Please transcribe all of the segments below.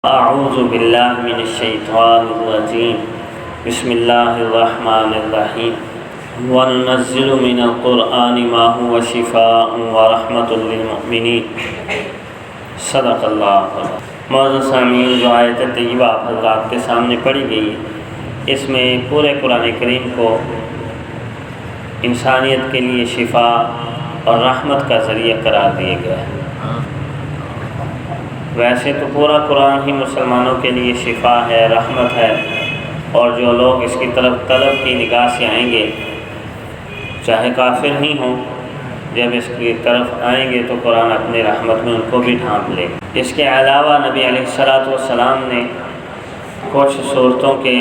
اعوذ باللہ من الشیطان الرجیم بسم اللہ الرحمن الرحیم وننزل من القرآن ما هو شفاء ورحمۃ للمؤمنین صدق اللہ۔ معزز سامعین، جو آیت طیبہ آپ حضرات کے سامنے پڑھی گئی ہے، اس میں پورے قرآن کریم کو انسانیت کے لیے شفا اور رحمت کا ذریعہ قرار دیا گیا ہے۔ ویسے تو پورا قرآن ہی مسلمانوں کے لیے شفا ہے، رحمت ہے، اور جو لوگ اس کی طرف طلب کی نگاہ سے آئیں گے، چاہے کافر ہی ہوں، جب اس کی طرف آئیں گے تو قرآن اپنی رحمت میں ان کو بھی ڈھانپ لے۔ اس کے علاوہ نبی علیہ السلام نے کچھ صورتوں کے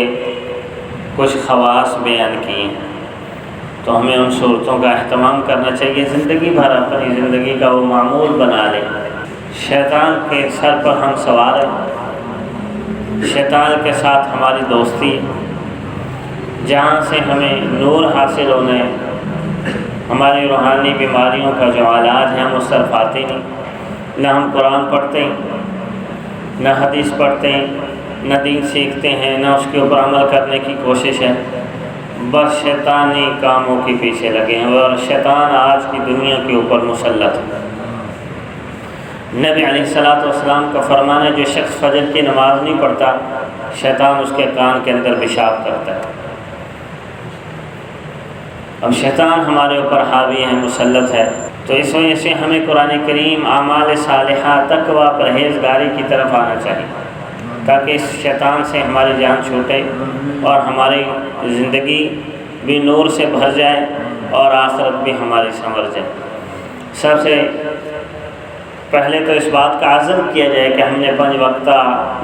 کچھ خواص بیان کیے ہیں، تو ہمیں ان صورتوں کا اہتمام کرنا چاہیے، زندگی بھر اپنی زندگی کا وہ معمول بنا لیں۔ شیطان کے سر پر ہم سوار ہیں، شیطان کے ساتھ ہماری دوستی، جہاں سے ہمیں نور حاصل ہونا ہے، ہماری روحانی بیماریوں کا جو علاج ہے ہم اس طرف آتے نہیں، نہ ہم قرآن پڑھتے ہیں، نہ حدیث پڑھتے ہیں، نہ دین سیکھتے ہیں، نہ اس کے اوپر عمل کرنے کی کوشش ہے، بس شیطانی کاموں کے پیچھے لگے ہیں، اور شیطان آج کی دنیا کے اوپر مسلط ہے۔ نبی علیہ السلام کا فرمان ہے، جو شخص فجر کی نماز نہیں پڑھتا، شیطان اس کے کان کے اندر پیشاب کرتا ہے۔ اب شیطان ہمارے اوپر حاوی ہے، مسلط ہے، تو اس وجہ سے ہمیں قرآن کریم، اعمال صالحہ، تقوی، پرہیزگاری کی طرف آنا چاہیے، تاکہ اس شیطان سے ہماری جان چھوٹے اور ہماری زندگی بھی نور سے بھر جائے اور آخرت بھی ہماری سنور جائے۔ سب سے پہلے تو اس بات کا عزم کیا جائے کہ ہم نے 5 وقتہ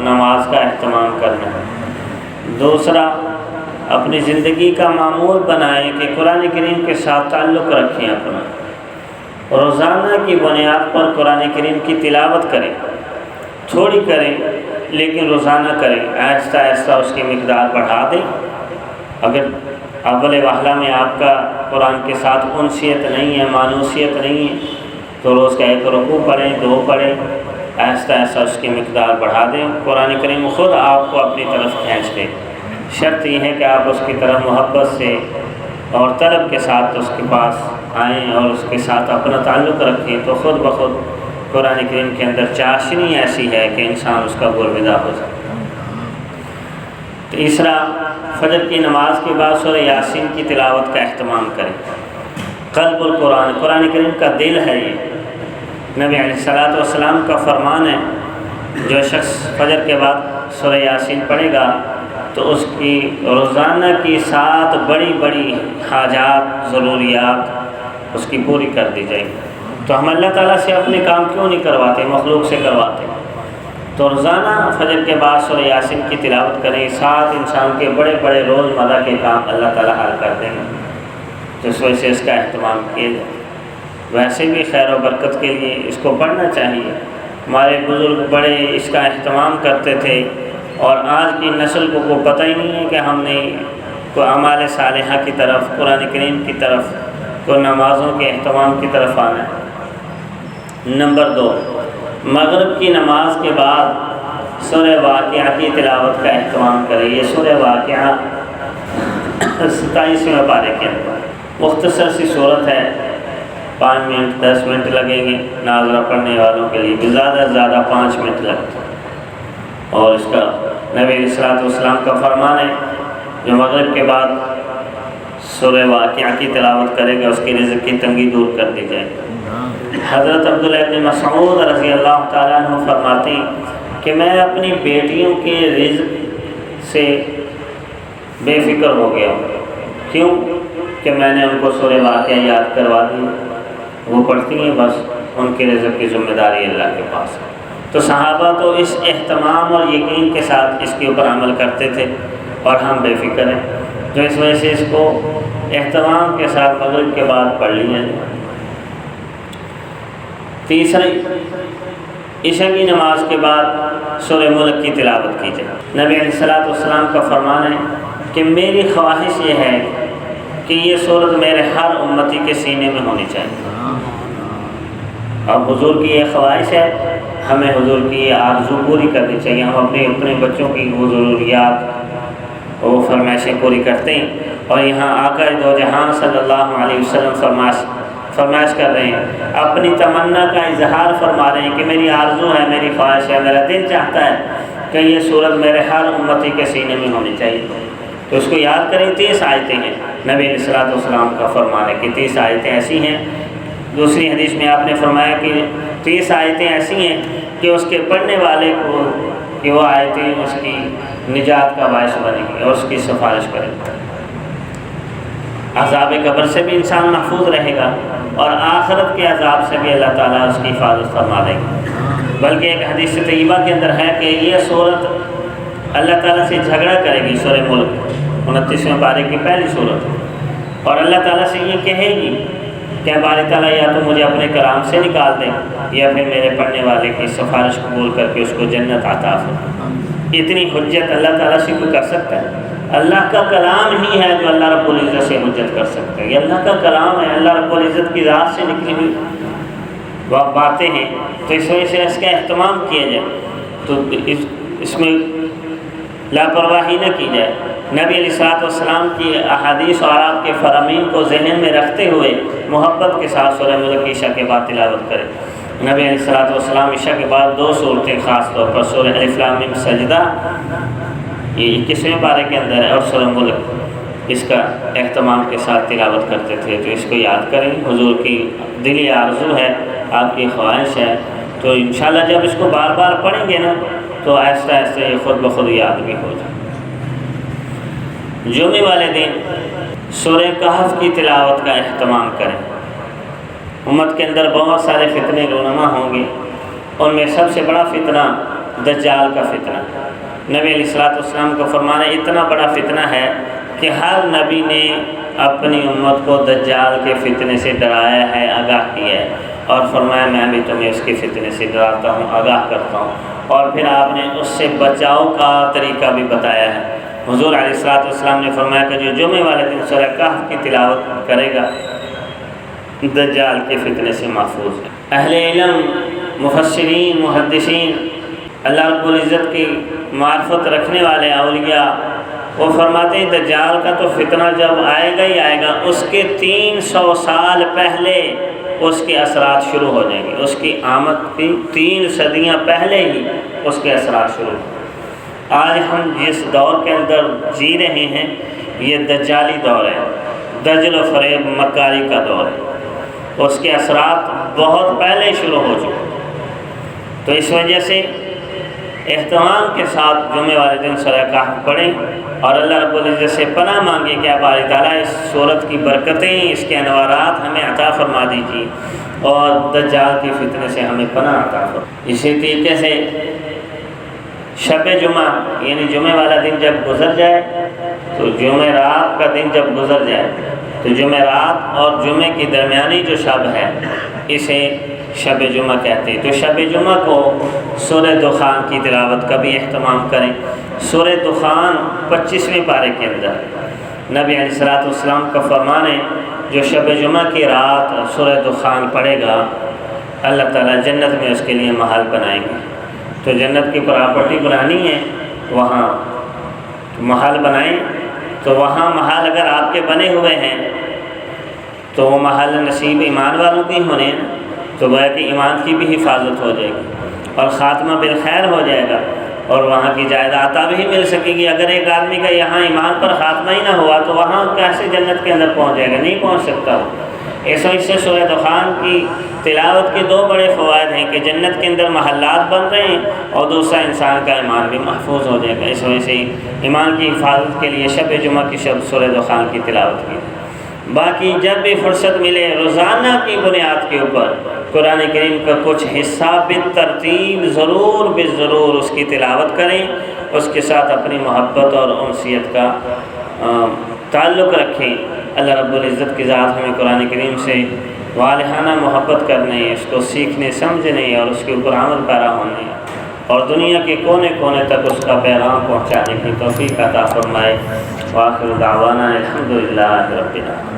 نماز کا اہتمام کرنا ہے۔ دوسرا، اپنی زندگی کا معمول بنائیں کہ قرآن کریم کے ساتھ تعلق رکھیں، اپنا روزانہ کی بنیاد پر قرآن کریم کی تلاوت کریں، تھوڑی کریں لیکن روزانہ کریں، آہستہ آہستہ اس کی مقدار بڑھا دیں۔ اگر اول وہلہ میں آپ کا قرآن کے ساتھ انسیت نہیں ہے، مانوسیت نہیں ہے، تو روز کا 1 رکوع پڑھیں، 2 پڑھیں، آہستہ آہستہ اس کی مقدار بڑھا دیں۔ قرآن کریم خود آپ کو اپنی طرف کھینچ دے۔ شرط یہ ہے کہ آپ اس کی طرف محبت سے اور طلب کے ساتھ اس کے پاس آئیں اور اس کے ساتھ اپنا تعلق رکھیں، تو خود بخود قرآن کریم کے اندر چاشنی ایسی ہے کہ انسان اس کا گرویدہ ہو جائے۔ تیسرا، فجر کی نماز کے بعد سورہ یاسین کی تلاوت کا اہتمام کریں۔ قلب القرآن، قرآن کریم کا دل ہے یہ۔ نبی علیہ السلام کا فرمان ہے، جو شخص فجر کے بعد سورہ یاسین پڑھے گا تو اس کی روزانہ کی 7 بڑی بڑی حاجات، ضروریات اس کی پوری کر دی جائے گی۔ تو ہم اللہ تعالیٰ سے اپنے کام کیوں نہیں کرواتے، مخلوق سے کرواتے؟ تو روزانہ فجر کے بعد سورہ یاسین کی تلاوت کریں، 7 انسان کے بڑے بڑے روزمرہ کے کام اللہ تعالیٰ حل کر دیں گے، جس وجہ سے اس کا اہتمام کیا جائے۔ ویسے بھی خیر و برکت کے لیے اس کو پڑھنا چاہیے۔ ہمارے بزرگ بڑے اس کا اہتمام کرتے تھے، اور آج کی نسل کو کوئی پتہ ہی نہیں ہے کہ ہم نے کوئی اعمال صالحہ کی طرف، قرآن کریم کی طرف، کوئی نمازوں کے اہتمام کی طرف آنا ہے۔ نمبر 2، مغرب کی نماز کے بعد سورہ واقعہ کی تلاوت کا اہتمام کریں۔ یہ سورہ واقعہ 27ویں پارے کے اندر مختصر سی صورت ہے، 5 منٹ 10 منٹ لگیں گے، ناظرہ پڑھنے والوں کے لیے بھی زیادہ سے زیادہ 5 منٹ لگتے ہیں۔ اور اس کا نبی علیہ السلام کا فرمان ہے، جو مغرب کے بعد سورہ واقعہ کی تلاوت کرے گا اس کی رزق کی تنگی دور کر دی جائے گی۔ حضرت عبداللہ ابن مسعود رضی اللہ تعالیٰ عنہ فرماتے ہیں کہ میں اپنی بیٹیوں کے رزق سے بے فکر ہو گیا ہوں۔ کیوں؟ کہ میں نے ان کو سورہ واقعہ یاد کروا دی، وہ پڑھتی ہیں، بس ان کے رزق کی ذمہ داری اللہ کے پاس ہے۔ تو صحابہ تو اس اہتمام اور یقین کے ساتھ اس کے اوپر عمل کرتے تھے، اور ہم بے فکر ہیں، جو اس وجہ سے اس کو اہتمام کے ساتھ مغرب کے بعد پڑھ لیا جائے۔ تیسرے، عشاء کی نماز کے بعد سورہ ملک کی تلاوت کی جائے۔ نبی علیہ السلام کا فرمان ہے کہ میری خواہش یہ ہے کہ یہ سورت میرے ہر امتی کے سینے میں ہونی چاہیے۔ اب حضور کی یہ خواہش ہے، ہمیں حضور کی آرزو پوری کرنی چاہیے. ہم اپنے بچوں کی وہ ضروریات وہ فرمائشیں پوری کرتے ہیں، اور یہاں آقا دو جہاں صلی اللہ علیہ وسلم فرمائش کر رہے ہیں، اپنی تمنا کا اظہار فرما رہے ہیں کہ میری آرزو ہے، میری خواہش ہے، میرا دل چاہتا ہے کہ یہ صورت میرے ہر امتی کے سینے میں ہونی چاہیے. تو اس کو یاد کریں. 30 آیتیں ہیں نبی علیہ الصلوۃ والسلام کا فرمان ہے کہ 30 آیتیں ایسی ہیں. دوسری حدیث میں آپ نے فرمایا کہ 30 آیتیں ایسی ہیں کہ اس کے پڑھنے والے کو کہ وہ آیتیں اس کی نجات کا باعث بنے گی اور اس کی سفارش کرے گی. عذاب قبر سے بھی انسان محفوظ رہے گا اور آخرت کے عذاب سے بھی اللہ تعالیٰ اس کی حفاظت فرما دے گا. بلکہ ایک حدیث طیبہ کے اندر ہے کہ یہ صورت اللہ تعالیٰ سے جھگڑا کرے گی. سورہ ملک 29ویں پارے کی پہلی صورت، اور اللہ تعالیٰ سے یہ کہے گی کہ باری تعالیٰ یا تو مجھے اپنے کلام سے نکال دیں یا پھر میرے پڑھنے والے کی سفارش قبول کر کے اس کو جنت عطا فرما. اتنی حجت اللہ تعالیٰ سے کوئی کر سکتا ہے؟ اللہ کا کلام ہی ہے جو اللہ رب العزت سے حجت کر سکتا ہے. یہ اللہ کا کلام ہے، اللہ رب العزت کی ذات سے نکلی ہوئی باتیں ہیں. تو اس وجہ سے اس کا اہتمام کیا جائے، تو اس میں لاپرواہی نہ کی جائے. نبی علیہ الصلوۃ والسلام کی احادیث اور آپ کے فرامین کو ذہن میں رکھتے ہوئے محبت کے ساتھ سورہ ملک عشاء کے بعد تلاوت کریں. نبی علیہ الصلوۃ والسلام عشاء کے بعد 2 صورتیں خاص طور پر سورہ الف لام میم سجدہ یہ 21ویں پارے کے اندر ہے اور سورہ ملک اس کا اہتمام کے ساتھ تلاوت کرتے تھے. تو اس کو یاد کریں. حضور کی دلی آرزو ہے، آپ کی خواہش ہے، تو انشاءاللہ جب اس کو بار بار پڑھیں گے نا تو آہستہ آہستہ یہ خود بخود یاد بھی ہو جائے. جمعے والے دن سورہ کہف کی تلاوت کا اہتمام کریں. امت کے اندر بہت سارے فتنے رونما ہوں گے، ان میں سب سے بڑا فتنہ دجال کا فتنہ. نبی علیہ الصلوۃ والسلام کا فرمان ہے اتنا بڑا فتنہ ہے کہ ہر نبی نے اپنی امت کو دجال کے فتنے سے ڈرایا ہے، آگاہ کیا ہے، اور فرمایا میں بھی تمہیں اس کے فتنے سے ڈراتا ہوں، آگاہ کرتا ہوں. اور پھر آپ نے اس سے بچاؤ کا طریقہ بھی بتایا ہے. حضور علیہ الصلوۃ والسلام نے فرمایا کہ جو جمعے والے دن سورہ کہف کی تلاوت کرے گا دجال کے فتنے سے محفوظ ہے. اہل علم، مفسرین، محدثین، اللہ رب العزت کی معرفت رکھنے والے اولیاء وہ فرماتے ہیں دجال کا تو فتنہ جب آئے گا ہی آئے گا، اس کے 300 سال پہلے اس کے اثرات شروع ہو جائیں گے. اس کی آمد کی 3 صدیاں پہلے ہی اس کے اثرات شروع ہو. آج ہم جس دور کے اندر جی رہے ہیں یہ دجالی دور ہے، دجل و فریب مکاری کا دور ہے. اس کے اثرات بہت پہلے شروع ہو چکے. تو اس وجہ سے اہتمام کے ساتھ جمعے والے دن سورہ کہف پڑھیں اور اللہ رب العزت سے پناہ مانگیں کہ باری تعالیٰ اس صورت کی برکتیں، اس کے انوارات ہمیں عطا فرما دیجیے اور دجال کے فتنے سے ہمیں پناہ عطا فرما. اسی طریقے سے شب جمعہ یعنی جمعے والا دن جب گزر جائے تو جمعہ رات کا دن جب گزر جائے تو جمعہ رات اور جمعے کی درمیانی جو شب ہے اسے شب جمعہ کہتے ہیں. تو شب جمعہ کو سورہ دخان کی تلاوت کا بھی اہتمام کریں. سورہ دخان 25ویں پارے کے اندر نبی علیہ الصلوۃ والسلام کا فرمان ہے جو شب جمعہ کی رات سورہ دخان پڑھے گا اللہ تعالیٰ جنت میں اس کے لیے محل بنائیں گے. تو جنت کی پراپرٹی بنانی ہے، وہاں محل بنائیں. تو وہاں محل اگر آپ کے بنے ہوئے ہیں تو وہ محل نصیب ایمان والوں کے ہونے ہیں، تو گویا کہ ایمان کی بھی حفاظت ہو جائے گی اور خاتمہ بالخیر ہو جائے گا اور وہاں کی جائیداد بھی مل سکے گی. اگر ایک آدمی کا یہاں ایمان پر خاتمہ ہی نہ ہوا تو وہاں کیسے جنت کے اندر پہنچ جائے گا؟ نہیں پہنچ سکتا. اس وجہ سے سورہ دخان کی تلاوت کے 2 بڑے فوائد ہیں کہ جنت کے اندر محلات بن رہے ہیں اور دوسرا انسان کا ایمان بھی محفوظ ہو جائے گا. اس وجہ سے ایمان کی حفاظت کے لیے شب جمعہ کی شب سورہ دخان کی تلاوت کی. باقی جب بھی فرصت ملے روزانہ کی بنیاد کے اوپر قرآن کریم کا کچھ حصہ بالترتیب ضرور اس کی تلاوت کریں. اس کے ساتھ اپنی محبت اور انسیت کا تعلق رکھیں. اللہ رب العزت کی ذات ہمیں قرآن کریم سے والہانہ محبت کرنے، اس کو سیکھنے سمجھنے اور اس کے اوپر عمل پیرا ہونے اور دنیا کے کونے کونے تک اس کا پیغام پہنچانے کی توفیق عطا فرمائے. وآخر دعوانا الحمدللہ رب العالمین.